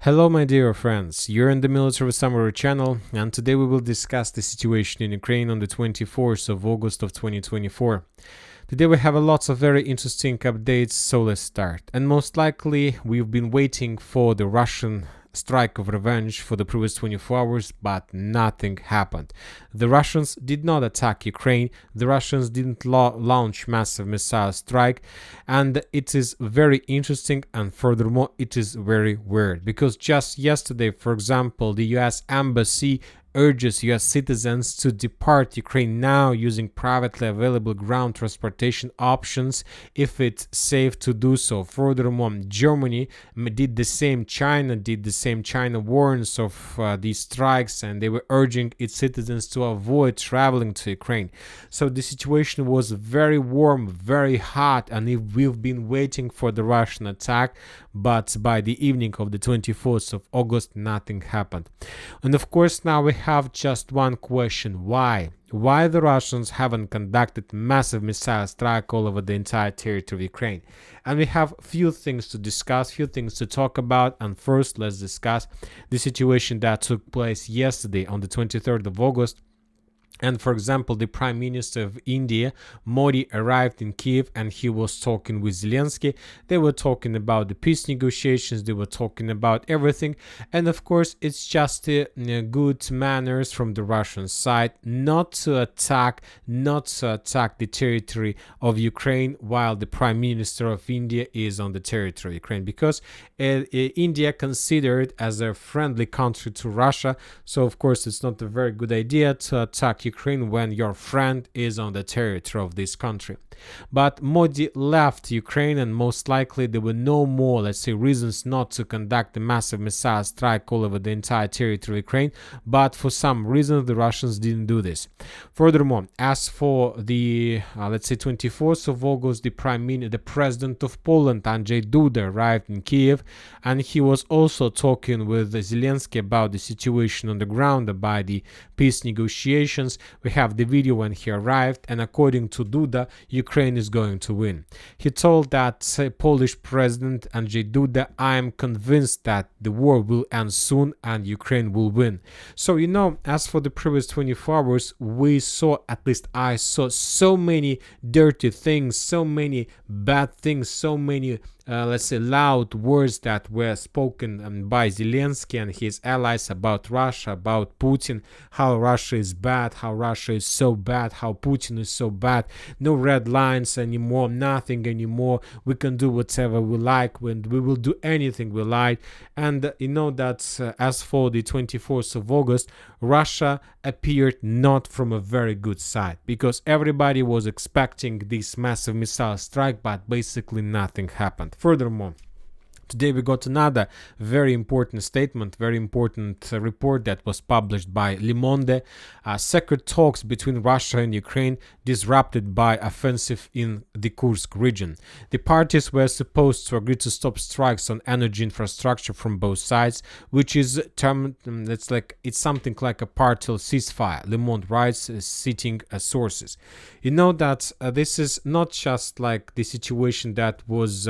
Hello, my dear friends. You're in the Military Summary channel, and today we will discuss the situation in Ukraine on the 24th of August of 2024. Today we have a lots of very interesting updates, so let's start. And most likely we've been waiting for the Russian strike of revenge for the previous 24 hours, but nothing happened. The Russians did not attack Ukraine, the Russians didn't launch massive missile strike, and it is very interesting, and furthermore it is very weird, because just yesterday, for example, the US Embassy urges US citizens to depart Ukraine now using privately available ground transportation options if it's safe to do so. Furthermore, Germany did the same. China did the same. China warns of these strikes, and they were urging its citizens to avoid traveling to Ukraine. So the situation was very warm, very hot, and we've been waiting for the Russian attack, but by the evening of the 24th of August, nothing happened. And of course, now we have just one question: why the Russians haven't conducted massive missile strike all over the entire territory of Ukraine? And we have few things to discuss, few things to talk about. And first, let's discuss the situation that took place yesterday on the 23rd of August. And for example, the Prime Minister of India, Modi, arrived in Kiev and he was talking with Zelensky. They were talking about the peace negotiations, they were talking about everything. And of course, it's just good manners from the Russian side not to attack the territory of Ukraine while the Prime Minister of India is on the territory of Ukraine, because India considered as a friendly country to Russia. So of course, it's not a very good idea to attack Ukraine when your friend is on the territory of this country. But Modi left Ukraine, and most likely there were no more, let's say, reasons not to conduct a massive missile strike all over the entire territory of Ukraine, but for some reason the Russians didn't do this. Furthermore, as for the let's say 24th of August, the President of Poland, Andrzej Duda, arrived in Kiev, and he was also talking with Zelensky about the situation on the ground, about the peace negotiations. We have the video when he arrived, and according to Duda, Ukraine is going to win. He told that Polish President Andrzej Duda, "I am convinced that the war will end soon and Ukraine will win." So, as for the previous 24 hours, we saw, at least I saw, so many dirty things, so many bad things, so many let's say loud words that were spoken by Zelensky and his allies about Russia, about Putin, how Russia is bad, how Russia is so bad, how Putin is so bad, no red lines anymore, nothing anymore, we can do whatever we like, we will do anything we like. And that as for the 24th of August, Russia appeared not from a very good side, because everybody was expecting this massive missile strike, but basically nothing happened. Furthermore, today we got another very important statement, very important report that was published by Le Monde. Secret talks between Russia and Ukraine disrupted by offensive in the Kursk region. The parties were supposed to agree to stop strikes on energy infrastructure from both sides, which is termed, it's something like a partial ceasefire, Le Monde writes, citing sources. That this is not just like the situation that was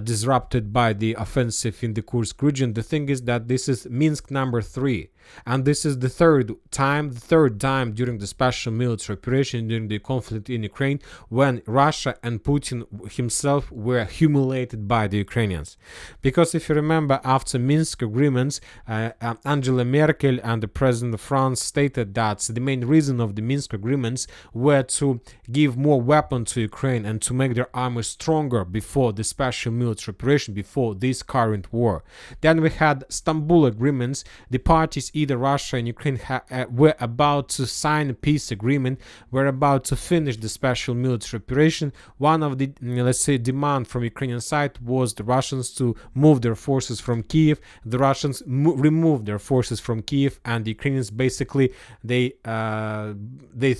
disrupted by the offensive in the Kursk region. The thing is that this is Minsk number 3, and this is the third time during the special military operation, during the conflict in Ukraine, when Russia and Putin himself were humiliated by the Ukrainians. Because if you remember, after Minsk agreements, Angela Merkel and the President of France stated that the main reason of the Minsk agreements were to give more weapons to Ukraine and to make their army stronger before the special military operation, before this current war. Then we had Istanbul agreements. The parties, either Russia and Ukraine, were about to sign a peace agreement, were about to finish the special military operation. One of the, let's say, demand from Ukrainian side was the Russians to move their forces from Kiev. The Russians removed their forces from Kiev, and the Ukrainians basically they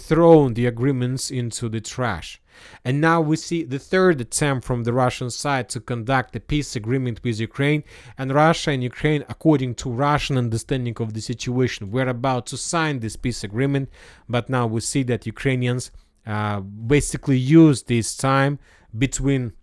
thrown the agreements into the trash. And now we see the third attempt from the Russian side to conduct a peace agreement with Ukraine, and Russia and Ukraine, according to Russian understanding of the situation, were about to sign this peace agreement. But now we see that Ukrainians basically use this time between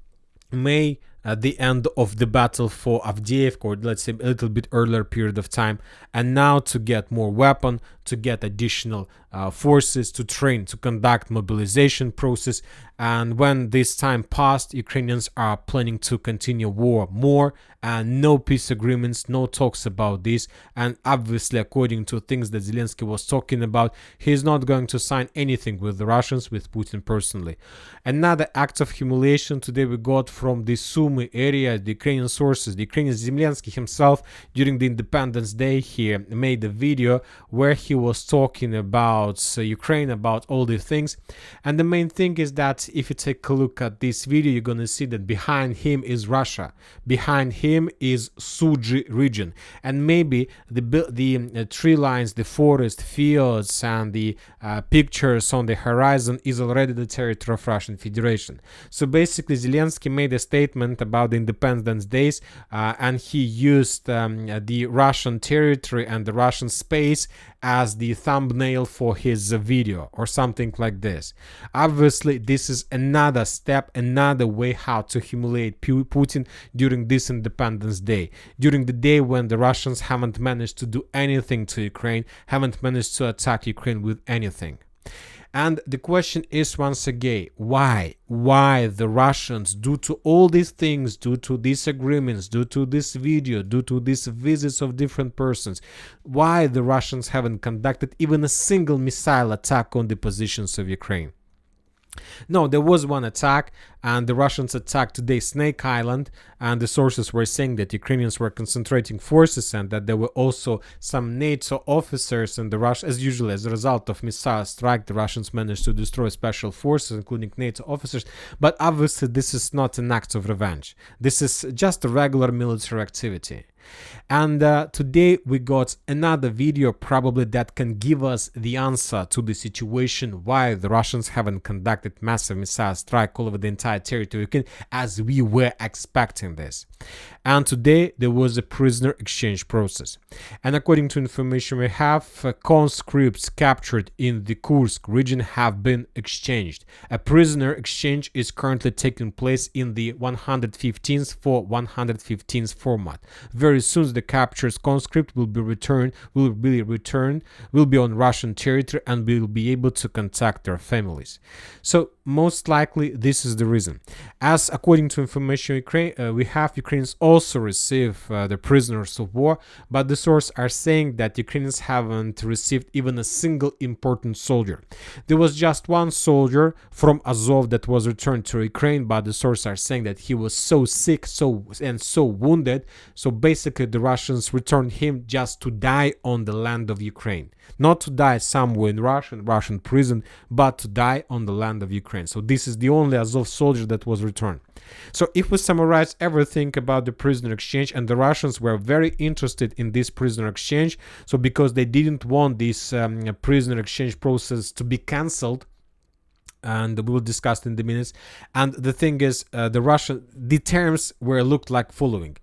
May at the end of the battle for Avdiivka, or let's say a little bit earlier period of time, and now to get more weapon, to get additional forces, to train, to conduct mobilization process. And when this time passed, Ukrainians are planning to continue war more, and no peace agreements, no talks about this. And obviously, according to things that Zelensky was talking about, he's not going to sign anything with the Russians, with Putin personally. Another act of humiliation today we got from the Sumy area, the Ukrainian sources. The Ukrainian Zelensky himself, during the Independence Day, he made a video where he was talking about Ukraine, about all the things. And the main thing is that if you take a look at this video, you're going to see that behind him is Russia. Behind him is Suji region. And maybe the tree lines, the forest, fields, and the pictures on the horizon is already the territory of Russian Federation. So basically, Zelensky made a statement about the Independence Days, and he used the Russian territory and the Russian space as the thumbnail for his video or something like this. Obviously, this is another step, another way how to humiliate Putin during this Independence Day, during the day when the Russians haven't managed to do anything to Ukraine, haven't managed to attack Ukraine with anything. And the question is once again, why? Why the Russians, due to all these things, due to these agreements, due to this video, due to these visits of different persons, why the Russians haven't conducted even a single missile attack on the positions of Ukraine? No, there was one attack, and the Russians attacked today Snake Island, and the sources were saying that Ukrainians were concentrating forces and that there were also some NATO officers in the Russia. As usual, as a result of missile strike, the Russians managed to destroy special forces, including NATO officers. But obviously, this is not an act of revenge. This is just a regular military activity. And today we got another video probably that can give us the answer to the situation why the Russians haven't conducted massive missile strike all over the entire territory as we were expecting this. And today there was a prisoner exchange process. And according to information we have, conscripts captured in the Kursk region have been exchanged. A prisoner exchange is currently taking place in the 115th for 115th format. Very soon the captured conscript will be on Russian territory and will be able to contact their families. So most likely this is the reason. As according to information we have, Ukrainians also receive the prisoners of war, but the sources are saying that Ukrainians haven't received even a single important soldier. There was just one soldier from Azov that was returned to Ukraine, but the sources are saying that he was so sick, so wounded, so basically the Russians returned him just to die on the land of Ukraine. Not to die somewhere in Russian prison, but to die on the land of Ukraine. So this is the only Azov soldier that was returned. So if we summarize everything about the prisoner exchange, and the Russians were very interested in this prisoner exchange, so because they didn't want this prisoner exchange process to be cancelled, and we'll discuss in the minutes. And the thing is, the terms were looked like following.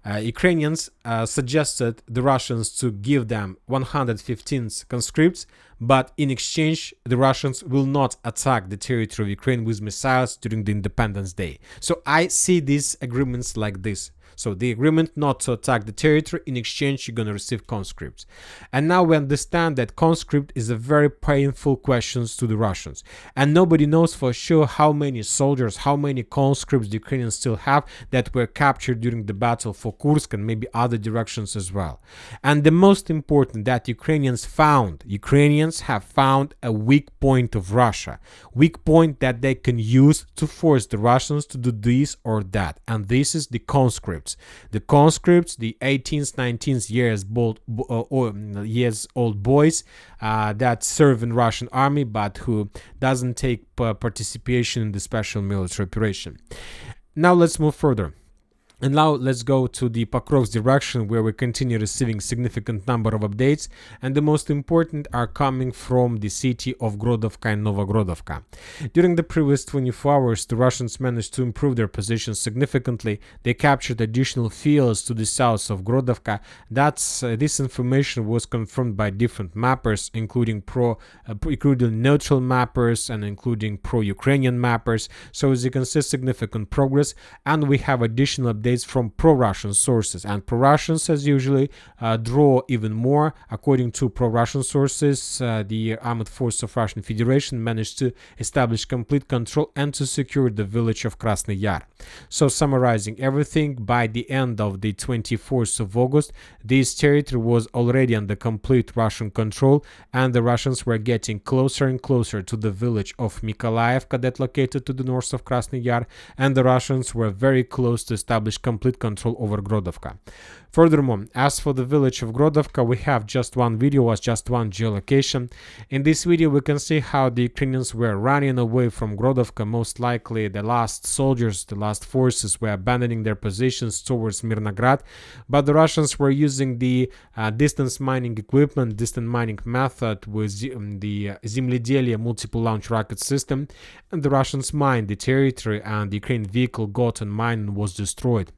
Ukrainians suggested the Russians to give them 115 conscripts, but in exchange, the Russians will not attack the territory of Ukraine with missiles during the Independence Day. So I see these agreements like this. So the agreement not to attack the territory, in exchange you're going to receive conscripts. And now we understand that conscript is a very painful question to the Russians. And nobody knows for sure how many soldiers, how many conscripts the Ukrainians still have that were captured during the battle for Kursk and maybe other directions as well. And the most important that Ukrainians have found a weak point of Russia. Weak point that they can use to force the Russians to do this or that. And this is the conscripts. The conscripts, the 18th, 19th years old boys that serve in Russian army, but who doesn't take participation in the special military operation. Now let's move further. And now let's go to the Pokrovsk direction, where we continue receiving significant number of updates, and the most important are coming from the city of Grodovka and Novogrodovka. During the previous 24 hours, the Russians managed to improve their position significantly. They captured additional fields to the south of Grodovka. This information was confirmed by different mappers, including neutral mappers and including pro-Ukrainian mappers. So as you can see, significant progress, and we have additional updates from pro-Russian sources, and pro-Russians as usually draw even more. According to pro-Russian sources, the armed force of Russian Federation managed to establish complete control and to secure the village of Krasny Yar. So summarizing everything, by the end of the 24th of August, this territory was already under complete Russian control, and the Russians were getting closer and closer to the village of Mykolaievka, that located to the north of Krasny Yar, and the Russians were very close to establish complete control over Grodovka. Furthermore, as for the village of Grodovka, we have just one video, was just one geolocation. In this video we can see how the Ukrainians were running away from Grodovka. Most likely the last soldiers, the last forces were abandoning their positions towards Mirnograd, but the Russians were using the distance mining equipment, distant mining method with the Zemlyedelye multiple launch rocket system, and the Russians mined the territory, and the Ukrainian vehicle got on mine and was destroyed.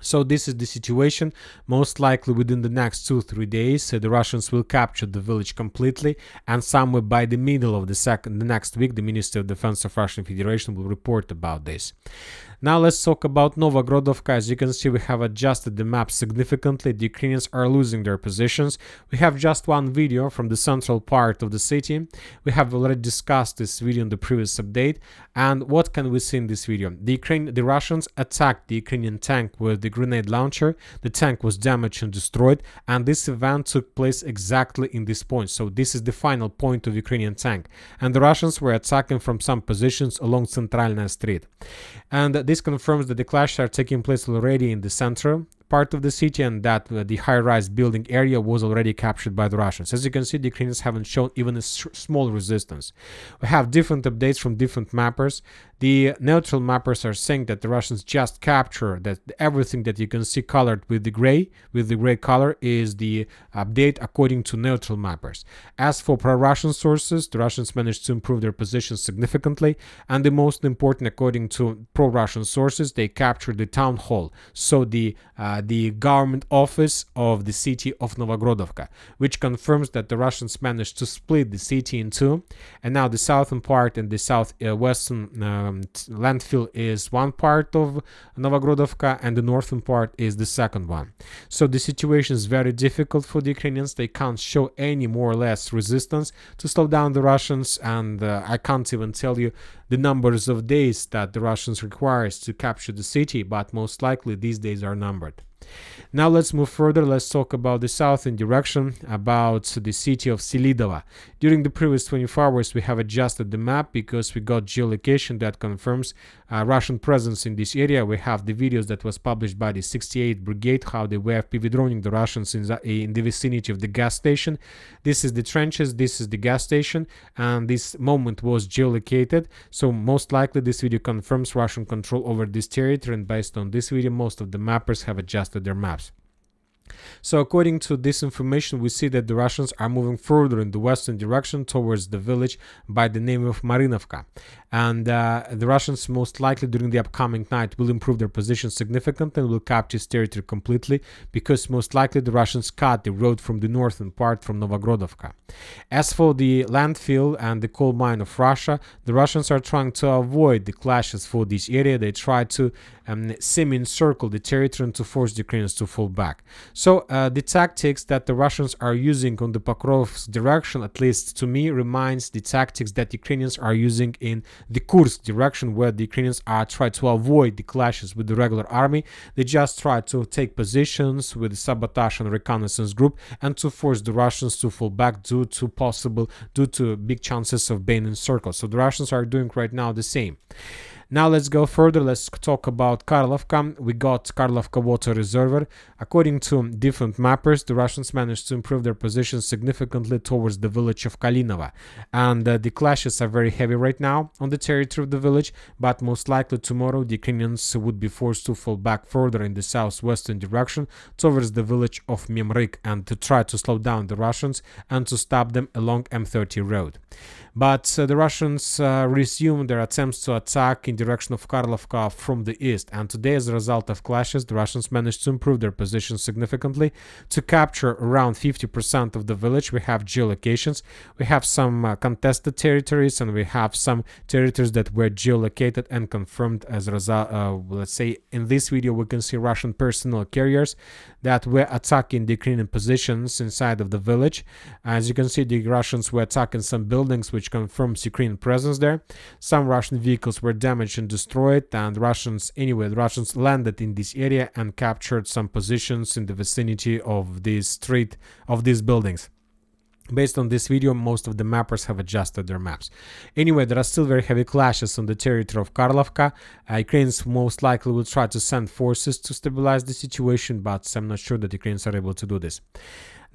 So this is the situation. Most likely within the next 2-3 days, the Russians will capture the village completely, and somewhere by the middle of the next week, the Ministry of Defense of Russian Federation will report about this. Now let's talk about Novogrodovka. As you can see, we have adjusted the map significantly. The Ukrainians are losing their positions. We have just one video from the central part of the city. We have already discussed this video in the previous update. And what can we see in this video? The Russians attacked the Ukrainian tank with the grenade launcher. The tank was damaged and destroyed, and this event took place exactly in this point. So this is the final point of Ukrainian tank, and the Russians were attacking from some positions along Centralnaya Street. And this confirms that the clashes are taking place already in the center part of the city, and that the high-rise building area was already captured by the Russians. As you can see, the Ukrainians haven't shown even a small resistance. We have different updates from different mappers. The neutral mappers are saying that the Russians just capture that everything that you can see colored with the gray color is the update according to neutral mappers. As for pro-Russian sources, the Russians managed to improve their position significantly, and the most important, according to pro-Russian sources, they captured the town hall, so the government office of the city of Novogrodovka, which confirms that the Russians managed to split the city in two, and now the southern part and the southwestern landfill is one part of Novogrodovka, and the northern part is the second one. So the situation is very difficult for the Ukrainians. They can't show any more or less resistance to slow down the Russians, and I can't even tell you the numbers of days that the Russians require to capture the city, but most likely these days are numbered. Now let's move further. Let's talk about the southern direction, about the city of Selidova. During the previous 24 hours, we have adjusted the map because we got geolocation that confirms Russian presence in this area. We have the videos that was published by the 68th Brigade, how they were PV droning the Russians in the vicinity of the gas station. This is the trenches, this is the gas station, and this moment was geolocated. So most likely this video confirms Russian control over this territory, and based on this video, most of the mappers have adjusted their maps. So according to this information, we see that the Russians are moving further in the western direction towards the village by the name of Marinovka. And the Russians most likely during the upcoming night will improve their position significantly and will capture this territory completely, because most likely the Russians cut the road from the northern part from Novogrodovka. As for the landfill and the coal mine of Russia, the Russians are trying to avoid the clashes for this area. They try to semi-encircle the territory and to force the Ukrainians to fall back. So the tactics that the Russians are using on the Pokrovsk direction, at least to me, reminds the tactics that Ukrainians are using in the Kursk direction, where the Ukrainians are trying to avoid the clashes with the regular army. They just try to take positions with the sabotage and reconnaissance group and to force the Russians to fall back due to big chances of being encircled. So the Russians are doing right now the same. Now let's go further. Let's talk about Karlovka. We got Karlovka water reservoir. According to different mappers, the Russians managed to improve their position significantly towards the village of Kalinova. And the clashes are very heavy right now on the territory of the village, but most likely tomorrow the Ukrainians would be forced to fall back further in the southwestern direction towards the village of Memrik and to try to slow down the Russians and to stop them along M30 road. But the Russians resumed their attempts to attack in direction of Karlovka from the east, and today, as a result of clashes, the Russians managed to improve their position significantly to capture around 50% of the village. We have geolocations, we have some contested territories, and we have some territories that were geolocated and confirmed as a result. Let's say in this video we can see Russian personnel carriers that were attacking the Ukrainian positions inside of the village. As you can see, the Russians were attacking some buildings which confirms Ukrainian presence there. Some Russian vehicles were damaged and destroyed, and the Russians landed in this area and captured some positions in the vicinity of these buildings. Based on this video, most of the mappers have adjusted their maps. Anyway, there are still very heavy clashes on the territory of Karlovka. Ukrainians most likely will try to send forces to stabilize the situation, but I'm not sure that Ukrainians are able to do this.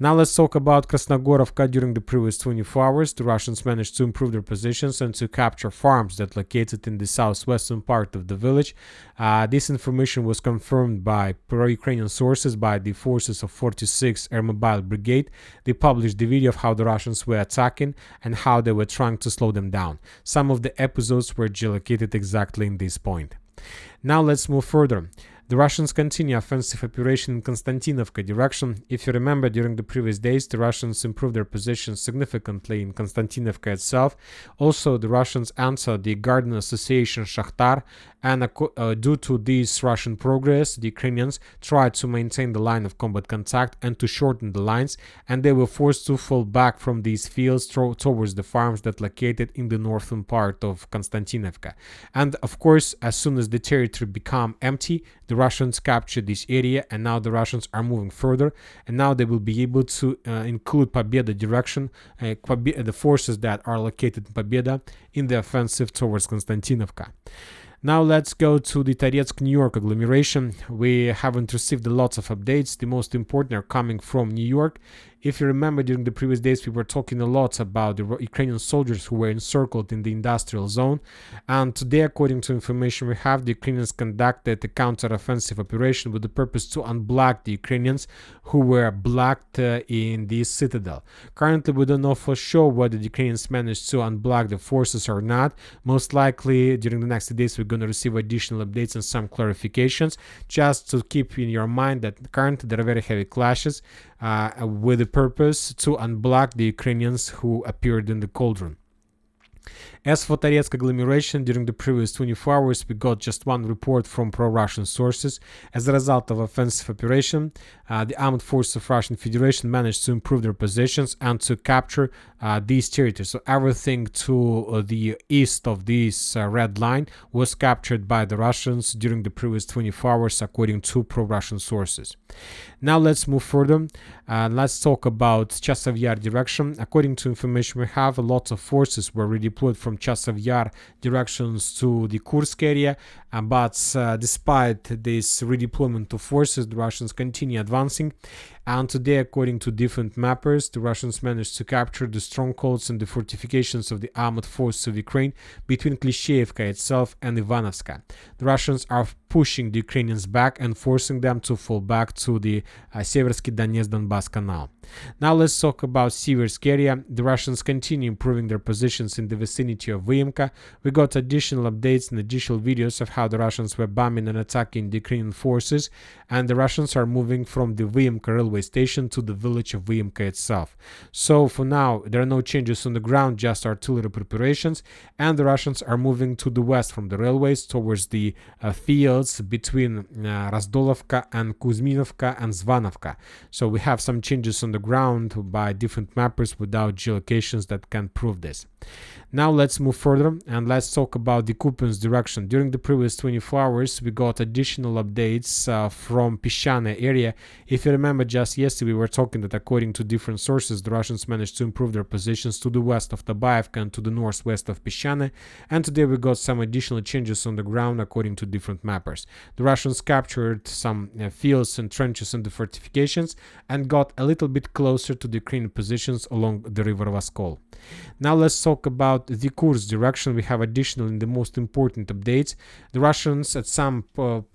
Now let's talk about Krasnogorovka. During the previous 24 hours, the Russians managed to improve their positions and to capture farms that located in the southwestern part of the village. This information was confirmed by pro-Ukrainian sources by the forces of 46th Air Mobile Brigade. They published the video of how the Russians were attacking and how they were trying to slow them down. Some of the episodes were geolocated exactly in this point. Now let's move further. The Russians continue offensive operation in Konstantinovka direction. If you remember, during the previous days, the Russians improved their position significantly in Konstantinovka itself. Also, the Russians answered the Garden Association Shakhtar, and due to this Russian progress, the Ukrainians tried to maintain the line of combat contact and to shorten the lines, and they were forced to fall back from these fields towards the farms that located in the northern part of Konstantinovka. And of course, as soon as the territory became empty, the Russians captured this area, and now the Russians are moving further, and now they will be able to include Pobeda direction, the forces that are located in Pobeda, in the offensive towards Konstantinovka. Now let's go to the Toretsk-New York agglomeration. We haven't received lots of updates. The most important are coming from New York. If you remember, during the previous days, we were talking a lot about the Ukrainian soldiers who were encircled in the industrial zone. And today, according to information we have, the Ukrainians conducted a counter-offensive operation with the purpose to unblock the Ukrainians who were blocked in the citadel. Currently, we don't know for sure whether the Ukrainians managed to unblock the forces or not. Most likely, during the next days, we're going to receive additional updates and some clarifications. Just to keep in your mind that currently there are very heavy clashes with the purpose to unblock the Ukrainians who appeared in the cauldron. As for Toretsk agglomeration, during the previous 24 hours, we got just one report from pro-Russian sources. As a result of offensive operation, the armed forces of Russian Federation managed to improve their positions and to capture these territories. So everything to the east of this red line was captured by the Russians during the previous 24 hours, according to pro-Russian sources. Now let's move further. Let's talk about Chasiv Yar direction. According to information we have, lots of forces were redeployed from Chasiv Yar directions to the Kursk area, but despite this redeployment of forces, the Russians continue advancing. And today, according to different mappers, the Russians managed to capture the strongholds and the fortifications of the armed forces of Ukraine between Klishchiivka itself and Ivanovska. The Russians are pushing the Ukrainians back and forcing them to fall back to the Seversky Donetsk-Donbass Canal. Now let's talk about Siversk area. The Russians continue improving their positions in the vicinity of Vyimka. We got additional updates and additional videos of how the Russians were bombing and attacking the Ukrainian forces, and the Russians are moving from the Vyimka railway station to the village of Vyimka itself. So for now, there are no changes on the ground, just artillery preparations, and the Russians are moving to the west from the railways towards the fields between Razdolovka and Kuzminovka and Zvanovka. So we have some changes on the ground by different mappers without geolocations that can prove this. Now let's move further and let's talk about the Kupiansk direction. During the previous previous 24 hours, we got additional updates from Peshana area. If you remember, just yesterday we were talking that according to different sources, the Russians managed to improve their positions to the west of Tabaevka and to the northwest of Peshana. And today we got some additional changes on the ground according to different mappers. The Russians captured some fields and trenches in the fortifications and got a little bit closer to the Ukrainian positions along the river Voskol. Now let's talk about the Kursk direction. We have additionally the most important updates. The Russians at some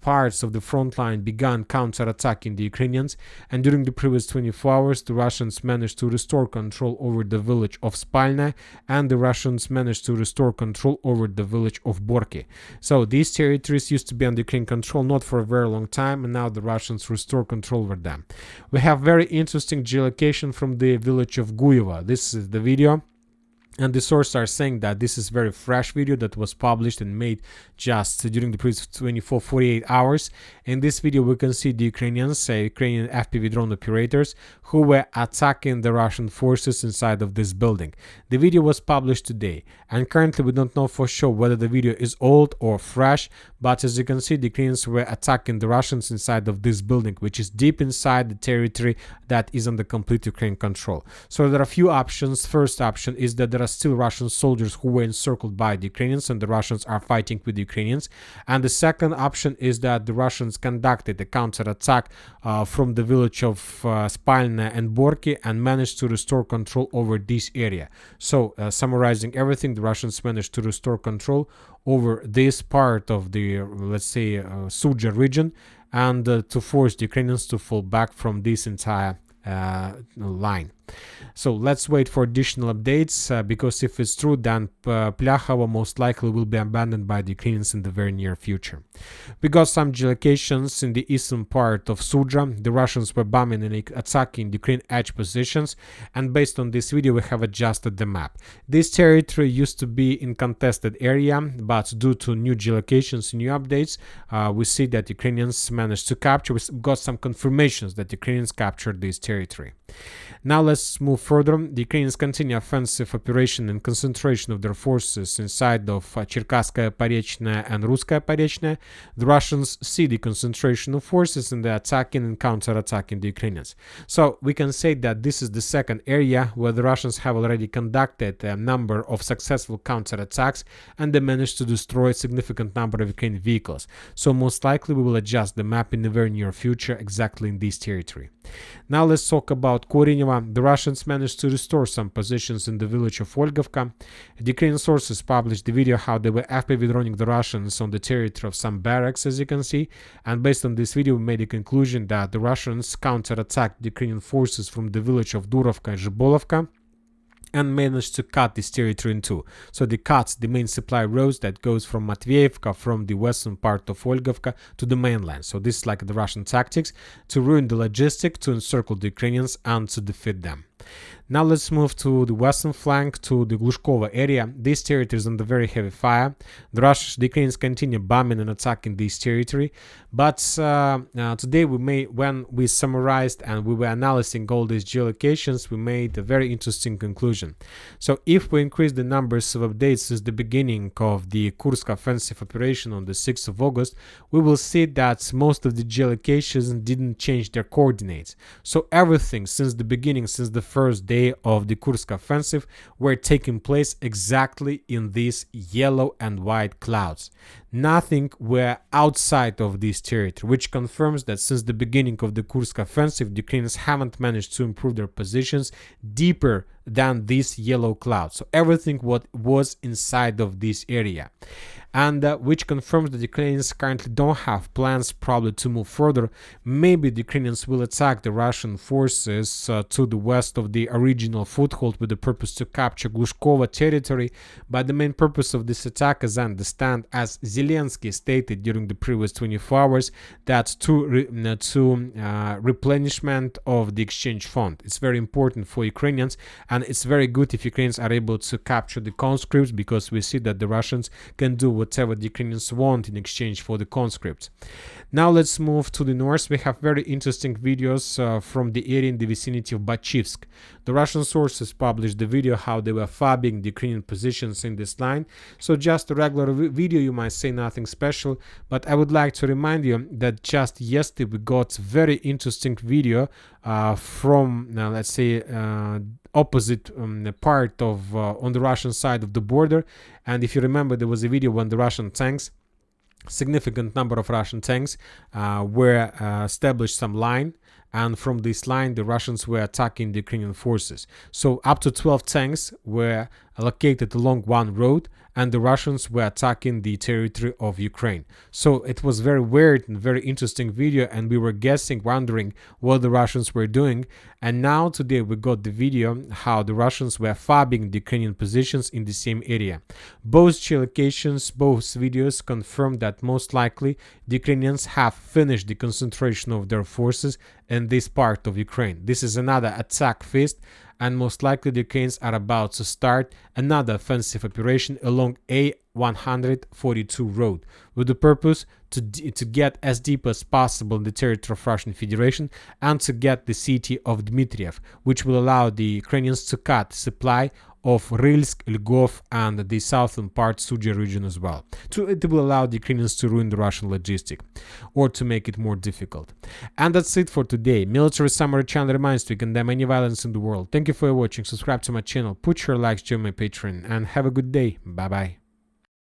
parts of the front line began counter-attacking the Ukrainians, and during the previous 24 hours the Russians managed to restore control over the village of Spalna, and the Russians managed to restore control over the village of Borki. So these territories used to be under Ukrainian control not for a very long time, and now the Russians restore control over them. We have very interesting geolocation from the village of Guyeva. This is the video. And the sources are saying that this is very fresh video that was published and made just during the previous 48 hours. In this video, we can see the Ukrainians, Ukrainian FPV drone operators, who were attacking the Russian forces inside of this building. The video was published today, and currently we don't know for sure whether the video is old or fresh, but as you can see, the Ukrainians were attacking the Russians inside of this building, which is deep inside the territory that is under complete Ukrainian control. So there are a few options. First option is that there are still Russian soldiers who were encircled by the Ukrainians, and the Russians are fighting with the Ukrainians. And the second option is that the Russians conducted a counterattack from the village of Spalna and Borki and managed to restore control over this area. So summarizing everything, the Russians managed to restore control over this part of the, let's say, Sudzha region, and to force the Ukrainians to fall back from this entire line. So let's wait for additional updates, because if it's true, then Plyakhovo most likely will be abandoned by the Ukrainians in the very near future. We got some geolocations in the eastern part of Sudzha. The Russians were bombing and attacking the Ukrainian edge positions, and based on this video we have adjusted the map. This territory used to be in contested area, but due to new geolocations, new updates, we see that Ukrainians managed to capture. We got some confirmations that Ukrainians captured this territory. Now let's move further. The Ukrainians continue offensive operation and concentration of their forces inside of Cherkasskaya Porечная and Russkaya Porечная. The Russians see the concentration of forces and they're attacking and counter-attacking the Ukrainians. So we can say that this is the second area where the Russians have already conducted a number of successful counter-attacks, and they managed to destroy a significant number of Ukrainian vehicles. So most likely we will adjust the map in the very near future exactly in this territory. Now let's talk about Korineva. The Russians managed to restore some positions in the village of Olgovka. The Ukrainian sources published the video how they were FPV droning the Russians on the territory of some barracks, as you can see, and based on this video we made a conclusion that the Russians counterattacked the Ukrainian forces from the village of Durovka and Zhibolovka and managed to cut this territory in two. So they cut the main supply roads that goes from Matveevka, from the western part of Olgovka, to the mainland. So this is like the Russian tactics to ruin the logistics, to encircle the Ukrainians and to defeat them. Now let's move to the western flank, to the Glushkova area. This territory is under very heavy fire. The Ukrainians continue bombing and attacking this territory. But today when we summarized and we were analyzing all these geolocations, we made a very interesting conclusion. So if we increase the numbers of updates since the beginning of the Kursk offensive operation on the 6th of August, we will see that most of the geolocations didn't change their coordinates. So everything since the beginning, since the first day of the Kursk offensive, were taking place exactly in these yellow and white clouds. Nothing were outside of this territory, which confirms that since the beginning of the Kursk offensive, the Ukrainians haven't managed to improve their positions deeper than these yellow clouds. So everything what was inside of this area. And which confirms that the Ukrainians currently don't have plans probably to move further. Maybe the Ukrainians will attack the Russian forces to the west of the original foothold with the purpose to capture Glushkova territory. But the main purpose of this attack, as I understand, as Zelensky stated during the previous 24 hours, that to replenishment of the exchange fund. It's very important for Ukrainians, and it's very good if Ukrainians are able to capture the conscripts, because we see that the Russians can do whatever the Ukrainians want in exchange for the conscripts. Now let's move to the north. We have very interesting videos from the area in the vicinity of Bachivsk. The Russian sources published the video how they were fabbing the Ukrainian positions in this line. So just a regular video, you might say nothing special, but I would like to remind you that just yesterday we got a very interesting video from, let's say, opposite part of on the Russian side of the border. And if you remember, there was a video when the Russian tanks, significant number of Russian tanks, were established some line, and from this line the Russians were attacking the Ukrainian forces. So up to 12 tanks were located along one road, and the Russians were attacking the territory of Ukraine. So it was very weird and very interesting video, and we were guessing, wondering what the Russians were doing. And now today we got the video how the Russians were phobbing the Ukrainian positions in the same area. Both geolocations, both videos confirm that most likely the Ukrainians have finished the concentration of their forces in this part of Ukraine. This is another attack phase, and most likely the Ukrainians are about to start another offensive operation along A142 road with the purpose to get as deep as possible in the territory of Russian Federation and to get the city of Dmitriev, which will allow the Ukrainians to cut supply of Rylsk, Lvov, and the southern part Sudzha region as well. It will allow the Ukrainians to ruin the Russian logistic or to make it more difficult. And that's it for today. Military Summary channel reminds to condemn any violence in the world. Thank you for watching. Subscribe to my channel, put your likes, join my Patreon, and have a good day. Bye bye.